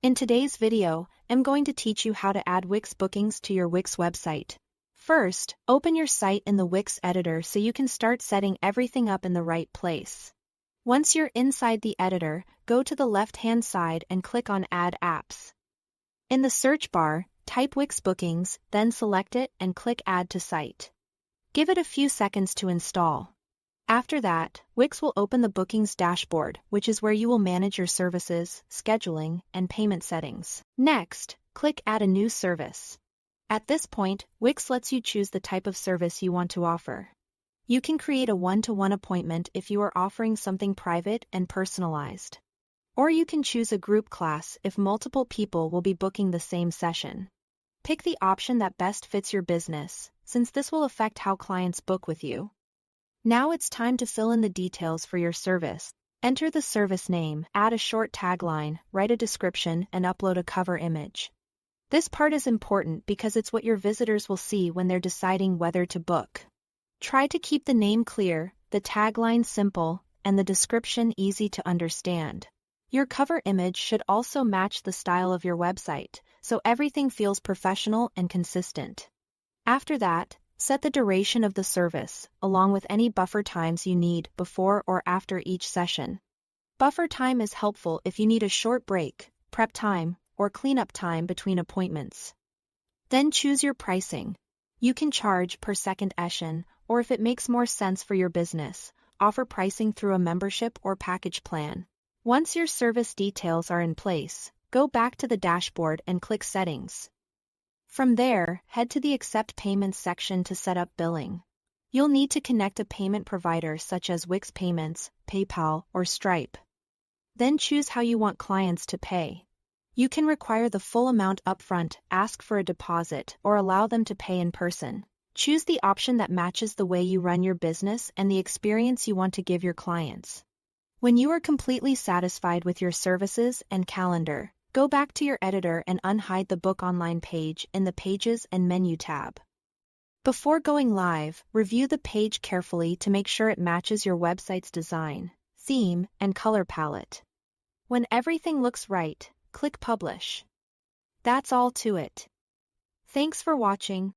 In today's video, I'm going to teach you how to add Wix bookings to your Wix website. First, open your site in the Wix editor so you can start setting everything up in the right place. Once you're inside the editor, go to the left-hand side and click on Add Apps. In the search bar, type Wix bookings, then select it and click Add to Site. Give it a few seconds to install. After that, Wix will open the bookings dashboard, which is where you will manage your services, scheduling, and payment settings. Next, click Add a new service. At this point, Wix lets you choose the type of service you want to offer. You can create a one-to-one appointment if you are offering something private and personalized. Or you can choose a group class if multiple people will be booking the same session. Pick the option that best fits your business, since this will affect how clients book with you. Now it's time to fill in the details for your service. Enter the service name, add a short tagline, write a description, and upload a cover image. This part is important because it's what your visitors will see when they're deciding whether to book. Try to keep the name clear, the tagline simple, and the description easy to understand. Your cover image should also match the style of your website, so everything feels professional and consistent. After that, set the duration of the service, along with any buffer times you need before or after each session. Buffer time is helpful if you need a short break, prep time, or cleanup time between appointments. Then choose your pricing. You can charge per second session, or if it makes more sense for your business, offer pricing through a membership or package plan. Once your service details are in place, go back to the dashboard and click Settings. From there, head to the Accept Payments section to set up billing. You'll need to connect a payment provider such as Wix Payments, PayPal, or Stripe. Then choose how you want clients to pay. You can require the full amount upfront, ask for a deposit, or allow them to pay in person. Choose the option that matches the way you run your business and the experience you want to give your clients. When you are completely satisfied with your services and calendar, go back to your editor and unhide the Book Online page in the Pages and Menu tab. Before going live, review the page carefully to make sure it matches your website's design, theme, and color palette. When everything looks right, click Publish. That's all to it. Thanks for watching.